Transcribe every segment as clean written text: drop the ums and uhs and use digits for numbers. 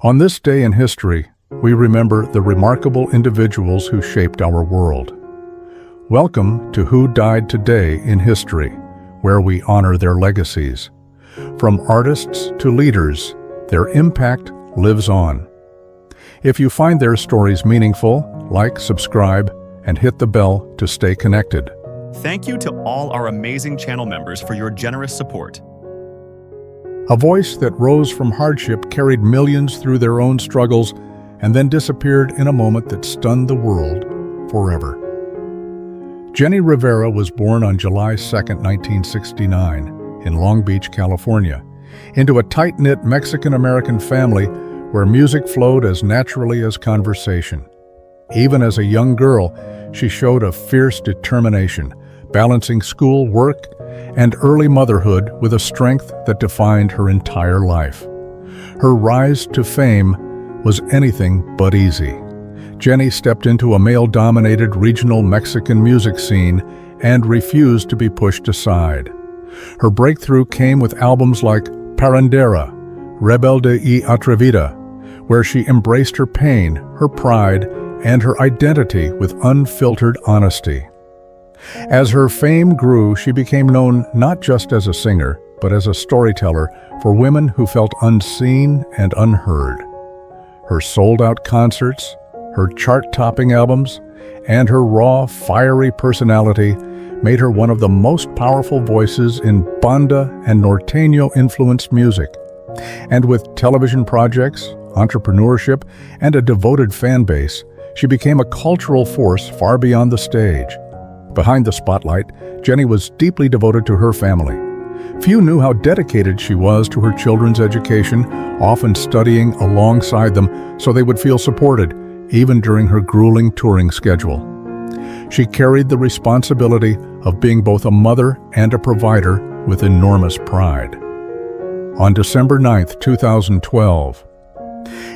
On this day in history, we remember the remarkable individuals who shaped our world. Welcome to Who Died Today in History, where we honor their legacies. From artists to leaders, their impact lives on. If you find their stories meaningful, like, subscribe, and hit the bell to stay connected. Thank you to all our amazing channel members for your generous support. A voice that rose from hardship carried millions through their own struggles and then disappeared in a moment that stunned the world forever. Jenni Rivera was born on July 2, 1969, in Long Beach, California, into a tight-knit Mexican-American family where music flowed as naturally as conversation. Even as a young girl, she showed a fierce determination, balancing school, work, and early motherhood with a strength that defined her entire life. Her rise to fame was anything but easy. Jenni stepped into a male-dominated regional Mexican music scene and refused to be pushed aside. Her breakthrough came with albums like Parandera, Rebelde y Atrevida, where she embraced her pain, her pride, and her identity with unfiltered honesty. As her fame grew, she became known not just as a singer, but as a storyteller for women who felt unseen and unheard. Her sold-out concerts, her chart-topping albums, and her raw, fiery personality made her one of the most powerful voices in Banda and Norteño-influenced music. And with television projects, entrepreneurship, and a devoted fan base, she became a cultural force far beyond the stage. Behind the spotlight, Jenni was deeply devoted to her family. Few knew how dedicated she was to her children's education, often studying alongside them so they would feel supported, even during her grueling touring schedule. She carried the responsibility of being both a mother and a provider with enormous pride. On December 9, 2012,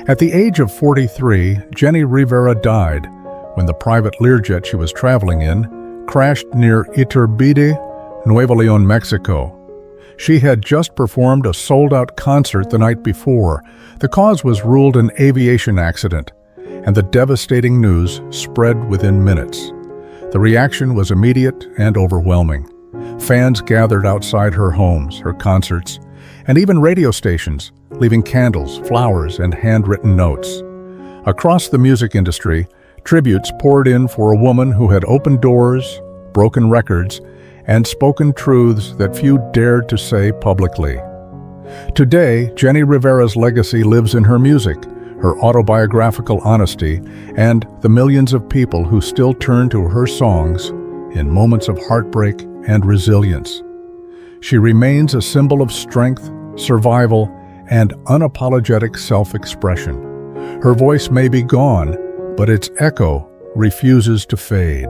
at the age of 43, Jenni Rivera died when the private Learjet she was traveling in crashed near Iturbide, Nuevo León, Mexico. She had just performed a sold-out concert the night before. The cause was ruled an aviation accident, and the devastating news spread within minutes. The reaction was immediate and overwhelming. Fans gathered outside her homes, her concerts, and even radio stations, leaving candles, flowers, and handwritten notes. Across the music industry, tributes poured in for a woman who had opened doors, broken records, and spoken truths that few dared to say publicly. Today, Jenni Rivera's legacy lives in her music, her autobiographical honesty, and the millions of people who still turn to her songs in moments of heartbreak and resilience. She remains a symbol of strength, survival, and unapologetic self-expression. Her voice may be gone, but its echo refuses to fade.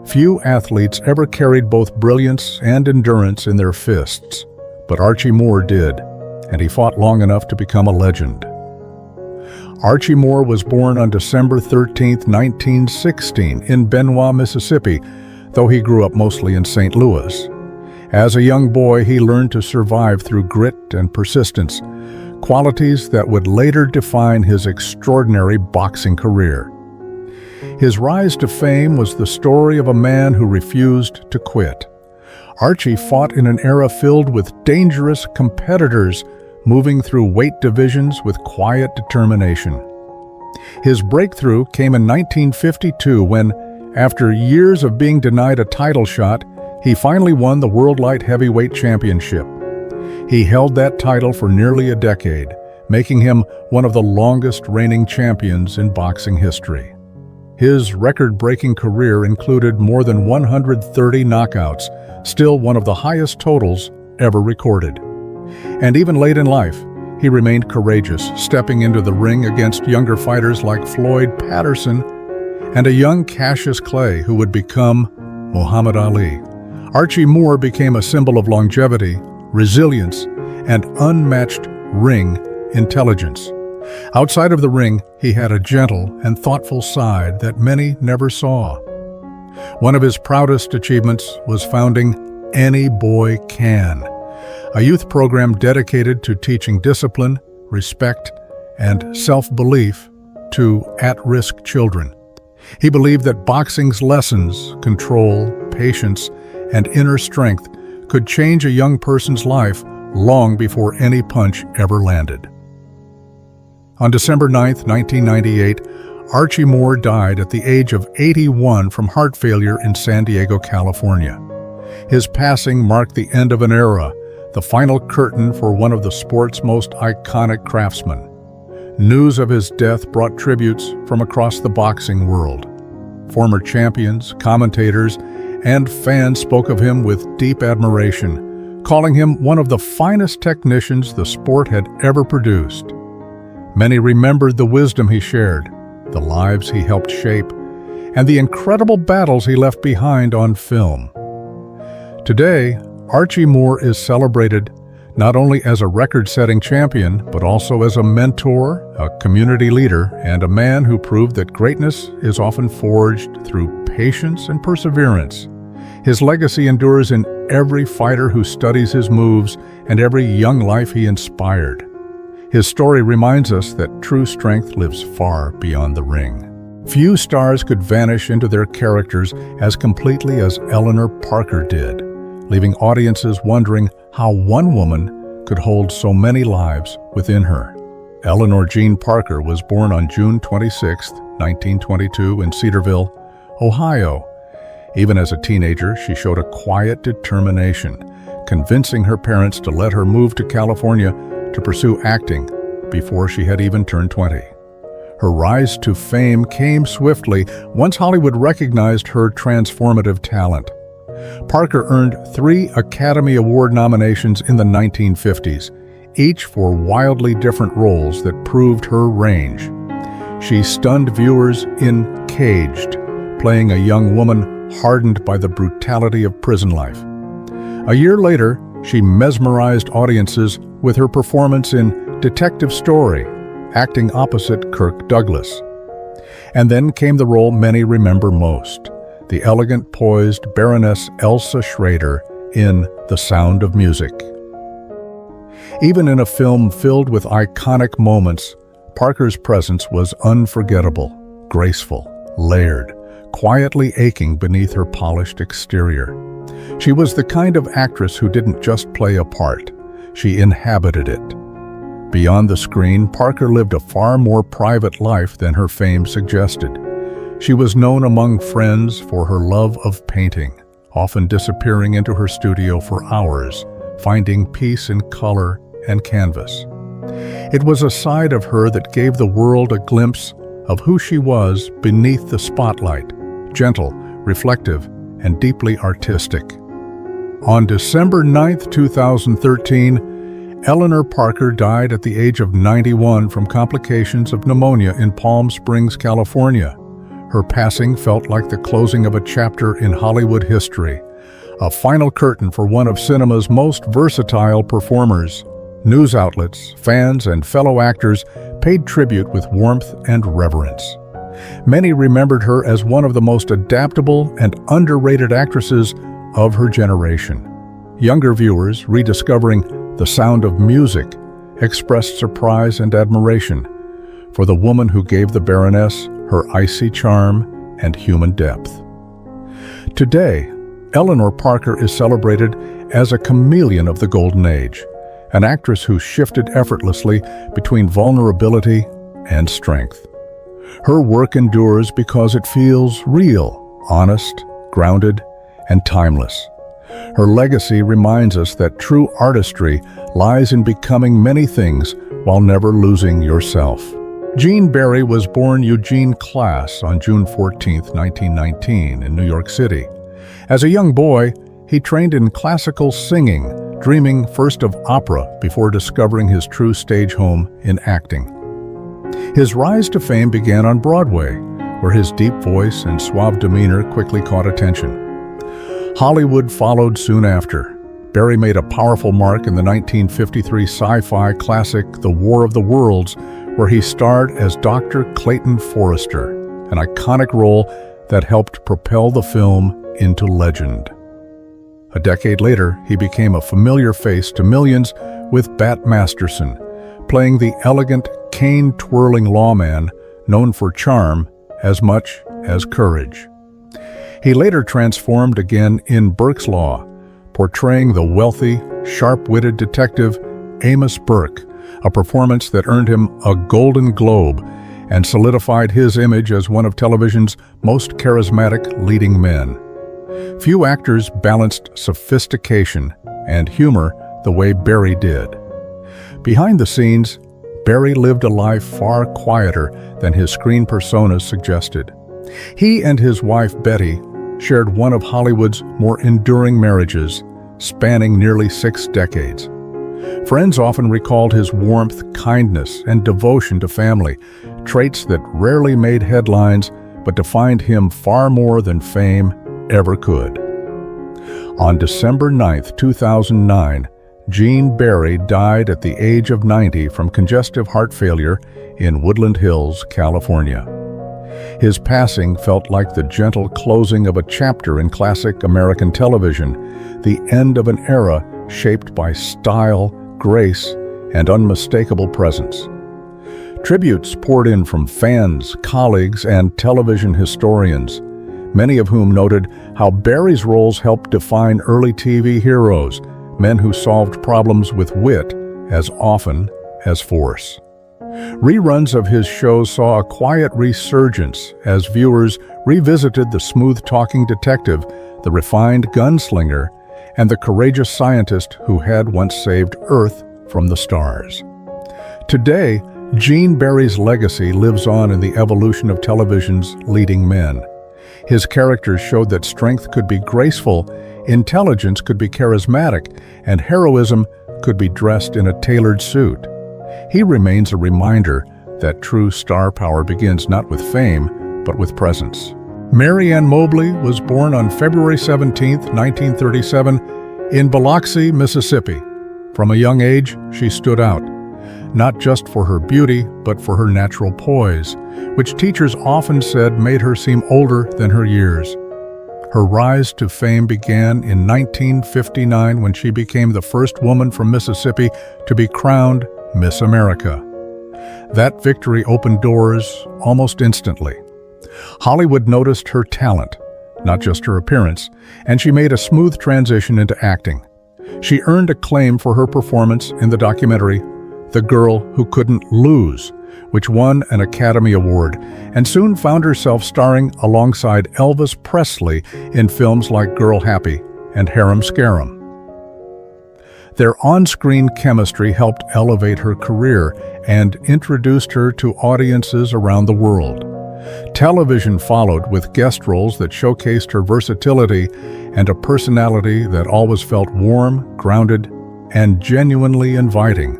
Few athletes ever carried both brilliance and endurance in their fists, but Archie Moore did, and he fought long enough to become a legend. Archie Moore was born on December 13, 1916, in Benoit, Mississippi, though he grew up mostly in St. Louis. As a young boy, he learned to survive through grit and persistence, qualities that would later define his extraordinary boxing career. His rise to fame was the story of a man who refused to quit. Archie fought in an era filled with dangerous competitors, moving through weight divisions with quiet determination. His breakthrough came in 1952 when, after years of being denied a title shot, he finally won the World Light Heavyweight Championship. He held that title for nearly a decade, making him one of the longest reigning champions in boxing history. His record-breaking career included more than 130 knockouts, still one of the highest totals ever recorded. And even late in life, he remained courageous, stepping into the ring against younger fighters like Floyd Patterson and a young Cassius Clay who would become Muhammad Ali. Archie Moore became a symbol of longevity, resilience, and unmatched ring intelligence. Outside of the ring, he had a gentle and thoughtful side that many never saw. One of his proudest achievements was founding Any Boy Can, a youth program dedicated to teaching discipline, respect, and self-belief to at-risk children. He believed that boxing's lessons, control, patience, and inner strength could change a young person's life long before any punch ever landed. On December 9, 1998, Archie Moore died at the age of 81 from heart failure in San Diego, California. His passing marked the end of an era, the final curtain for one of the sport's most iconic craftsmen. News of his death brought tributes from across the boxing world. Former champions, commentators, and fans spoke of him with deep admiration, calling him one of the finest technicians the sport had ever produced. Many remembered the wisdom he shared, the lives he helped shape, and the incredible battles he left behind on film. Today, Archie Moore is celebrated not only as a record-setting champion, but also as a mentor, a community leader, and a man who proved that greatness is often forged through patience and perseverance. His legacy endures in every fighter who studies his moves and every young life he inspired. His story reminds us that true strength lives far beyond the ring. Few stars could vanish into their characters as completely as Eleanor Parker did, leaving audiences wondering how one woman could hold so many lives within her. Eleanor Jean Parker was born on June 26, 1922 in Cedarville, Ohio. Even as a teenager, she showed a quiet determination, convincing her parents to let her move to California to pursue acting before she had even turned 20. Her rise to fame came swiftly once Hollywood recognized her transformative talent. Parker earned 3 Academy Award nominations in the 1950s, each for wildly different roles that proved her range. She stunned viewers in Caged, playing a young woman hardened by the brutality of prison life. A year later, she mesmerized audiences with her performance in Detective Story, acting opposite Kirk Douglas. And then came the role many remember most, the elegant, poised Baroness Elsa Schrader in The Sound of Music. Even in a film filled with iconic moments, Parker's presence was unforgettable, graceful, layered, quietly aching beneath her polished exterior. She was the kind of actress who didn't just play a part, she inhabited it. Beyond the screen, Parker lived a far more private life than her fame suggested. She was known among friends for her love of painting, often disappearing into her studio for hours, finding peace in color and canvas. It was a side of her that gave the world a glimpse of who she was beneath the spotlight, gentle, reflective, and deeply artistic. On December 9, 2013, Eleanor Parker died at the age of 91 from complications of pneumonia in Palm Springs, California. Her passing felt like the closing of a chapter in Hollywood history, a final curtain for one of cinema's most versatile performers. News outlets, fans, and fellow actors paid tribute with warmth and reverence. Many remembered her as one of the most adaptable and underrated actresses of her generation. Younger viewers, rediscovering The Sound of Music, expressed surprise and admiration for the woman who gave the Baroness her icy charm and human depth. Today, Eleanor Parker is celebrated as a chameleon of the Golden Age, an actress who shifted effortlessly between vulnerability and strength. Her work endures because it feels real, honest, grounded, and timeless. Her legacy reminds us that true artistry lies in becoming many things while never losing yourself. Gene Barry was born Eugene Class on June 14, 1919, in New York City. As a young boy, he trained in classical singing, dreaming first of opera before discovering his true stage home in acting. His rise to fame began on Broadway, where his deep voice and suave demeanor quickly caught attention. Hollywood followed soon after. Barry made a powerful mark in the 1953 sci-fi classic The War of the Worlds, where he starred as Dr. Clayton Forrester, an iconic role that helped propel the film into legend. A decade later, he became a familiar face to millions with Bat Masterson, playing the elegant, cane-twirling lawman known for charm as much as courage. He later transformed again in Burke's Law, portraying the wealthy, sharp-witted detective Amos Burke, a performance that earned him a Golden Globe and solidified his image as one of television's most charismatic leading men. Few actors balanced sophistication and humor the way Barry did. Behind the scenes, Barry lived a life far quieter than his screen personas suggested. He and his wife Betty shared one of Hollywood's more enduring marriages, spanning nearly 6 decades. Friends often recalled his warmth, kindness, and devotion to family, traits that rarely made headlines but defined him far more than fame ever could. On December 9, 2009, Gene Barry died at the age of 90 from congestive heart failure in Woodland Hills, California. His passing felt like the gentle closing of a chapter in classic American television, the end of an era shaped by style, grace, and unmistakable presence. Tributes poured in from fans, colleagues, and television historians, many of whom noted how Barry's roles helped define early TV heroes, men who solved problems with wit as often as force. Reruns of his shows saw a quiet resurgence as viewers revisited the smooth-talking detective, the refined gunslinger, and the courageous scientist who had once saved Earth from the stars. Today, Gene Barry's legacy lives on in the evolution of television's leading men. His characters showed that strength could be graceful, intelligence could be charismatic, and heroism could be dressed in a tailored suit. He remains a reminder that true star power begins not with fame, but with presence. Mary Ann Mobley was born on February 17, 1937, in Biloxi, Mississippi. From a young age, she stood out, not just for her beauty, but for her natural poise, which teachers often said made her seem older than her years. Her rise to fame began in 1959 when she became the first woman from Mississippi to be crowned Miss America. That victory opened doors almost instantly. Hollywood noticed her talent, not just her appearance, and she made a smooth transition into acting. She earned acclaim for her performance in the documentary The Girl Who Couldn't Lose, which won an Academy Award, and soon found herself starring alongside Elvis Presley in films like Girl Happy and Harem Scarum. Their on-screen chemistry helped elevate her career and introduced her to audiences around the world. Television followed with guest roles that showcased her versatility and a personality that always felt warm, grounded, and genuinely inviting.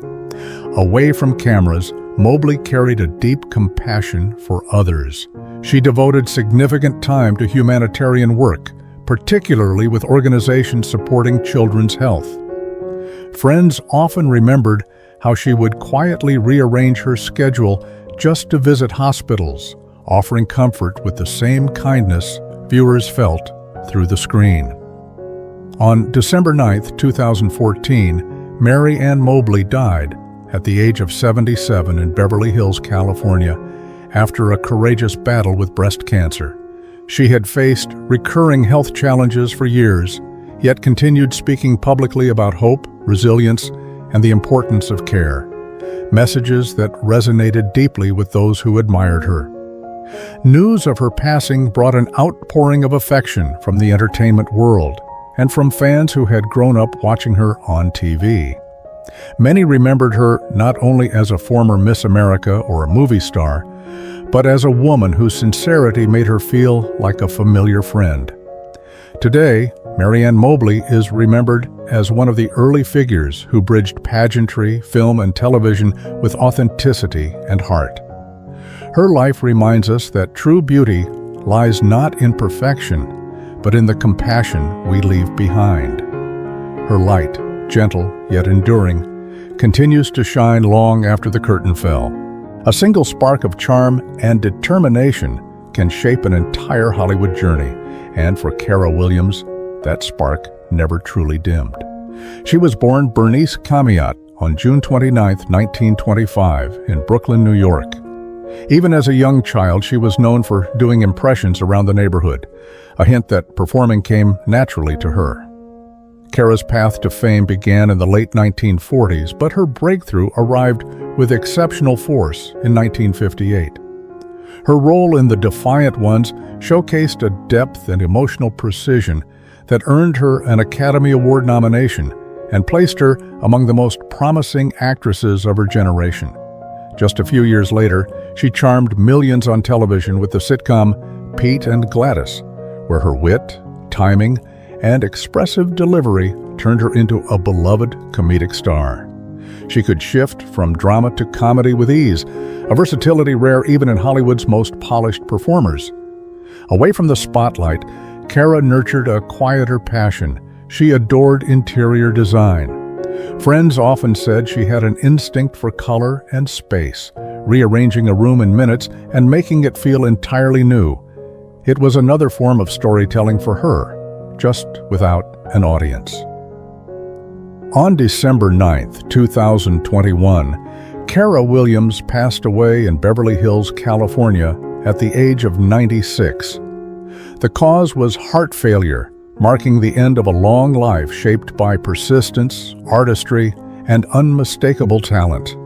Away from cameras, Mobley carried a deep compassion for others. She devoted significant time to humanitarian work, particularly with organizations supporting children's health. Friends often remembered how she would quietly rearrange her schedule just to visit hospitals, offering comfort with the same kindness viewers felt through the screen. On December 9, 2014, Mary Ann Mobley died at the age of 77 in Beverly Hills, California, after a courageous battle with breast cancer. She had faced recurring health challenges for years, yet continued speaking publicly about hope, resilience, and the importance of care, messages that resonated deeply with those who admired her. News of her passing brought an outpouring of affection from the entertainment world and from fans who had grown up watching her on TV. Many remembered her not only as a former Miss America or a movie star, but as a woman whose sincerity made her feel like a familiar friend. Today, Mary Ann Mobley is remembered as one of the early figures who bridged pageantry, film, and television with authenticity and heart. Her life reminds us that true beauty lies not in perfection, but in the compassion we leave behind. Her light, gentle yet enduring, continues to shine long after the curtain fell. A single spark of charm and determination can shape an entire Hollywood journey, and for Cara Williams, that spark never truly dimmed. She was born Bernice Camiat on June 29, 1925, in Brooklyn, New York. Even as a young child, she was known for doing impressions around the neighborhood, a hint that performing came naturally to her. Cara's path to fame began in the late 1940s, but her breakthrough arrived with exceptional force in 1958. Her role in the Defiant Ones showcased a depth and emotional precision that earned her an Academy Award nomination and placed her among the most promising actresses of her generation. Just a few years later, she charmed millions on television with the sitcom Pete and Gladys, where her wit, timing, and expressive delivery turned her into a beloved comedic star. She could shift from drama to comedy with ease, a versatility rare even in Hollywood's most polished performers. Away from the spotlight, Cara nurtured a quieter passion. She adored interior design. Friends often said she had an instinct for color and space, rearranging a room in minutes and making it feel entirely new. It was another form of storytelling for her, just without an audience. On December 9, 2021, Cara Williams passed away in Beverly Hills, California, at the age of 96. The cause was heart failure, marking the end of a long life shaped by persistence, artistry, and unmistakable talent.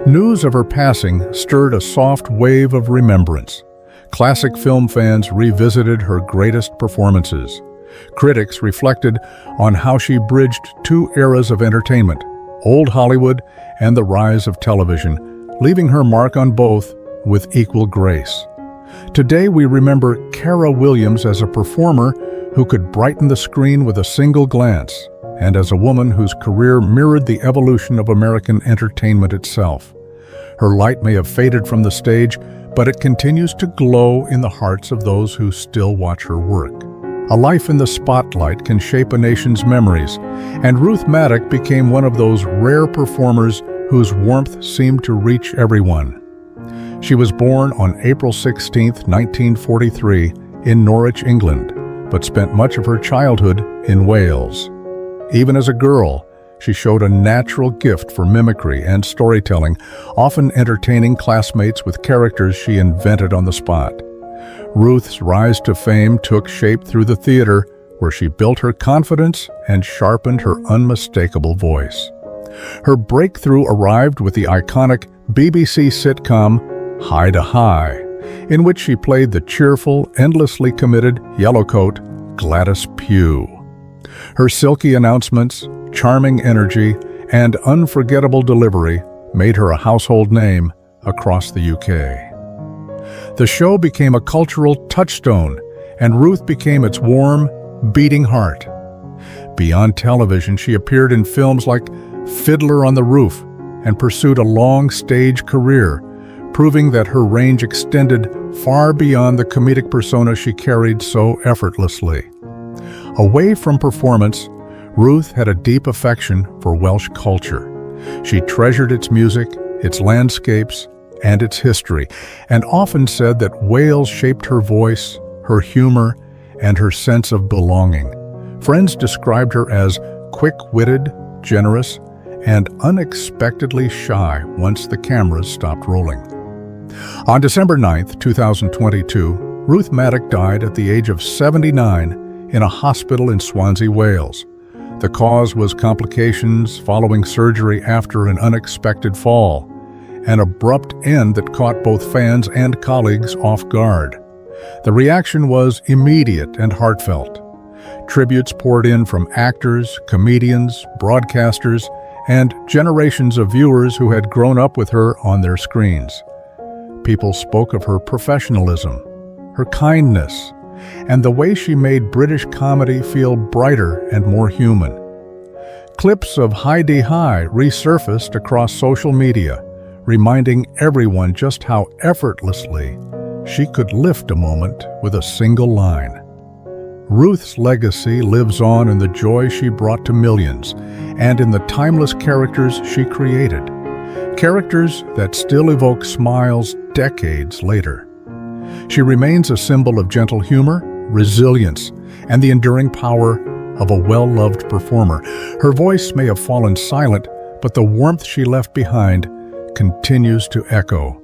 News of her passing stirred a soft wave of remembrance. Classic film fans revisited her greatest performances. Critics reflected on how she bridged two eras of entertainment, old Hollywood and the rise of television, leaving her mark on both with equal grace. Today we remember Cara Williams as a performer who could brighten the screen with a single glance, and as a woman whose career mirrored the evolution of American entertainment itself. Her light may have faded from the stage, but it continues to glow in the hearts of those who still watch her work. A life in the spotlight can shape a nation's memories, and Ruth Madoc became one of those rare performers whose warmth seemed to reach everyone. She was born on April 16, 1943, in Norwich, England, but spent much of her childhood in Wales. Even as a girl, she showed a natural gift for mimicry and storytelling, often entertaining classmates with characters she invented on the spot. Ruth's rise to fame took shape through the theater, where she built her confidence and sharpened her unmistakable voice. Her breakthrough arrived with the iconic BBC sitcom High to High, in which she played the cheerful, endlessly committed yellowcoat Gladys Pugh. Her silky announcements, charming energy, and unforgettable delivery made her a household name across the UK. The show became a cultural touchstone, and Ruth became its warm, beating heart. Beyond television, she appeared in films like Fiddler on the Roof and pursued a long stage career, proving that her range extended far beyond the comedic persona she carried so effortlessly. Away from performance, Ruth had a deep affection for Welsh culture. She treasured its music, its landscapes, and its history, and often said that Wales shaped her voice, her humor, and her sense of belonging. Friends described her as quick-witted, generous, and unexpectedly shy once the cameras stopped rolling. On December 9, 2022, Ruth Madoc died at the age of 79 in a hospital in Swansea, Wales. The cause was complications following surgery after an unexpected fall, an abrupt end that caught both fans and colleagues off guard. The reaction was immediate and heartfelt. Tributes poured in from actors, comedians, broadcasters, and generations of viewers who had grown up with her on their screens. People spoke of her professionalism, her kindness, and the way she made British comedy feel brighter and more human. Clips of High to High resurfaced across social media, reminding everyone just how effortlessly she could lift a moment with a single line. Ruth's legacy lives on in the joy she brought to millions and in the timeless characters she created, characters that still evoke smiles decades later. She remains a symbol of gentle humor, resilience, and the enduring power of a well-loved performer. Her voice may have fallen silent, but the warmth she left behind continues to echo.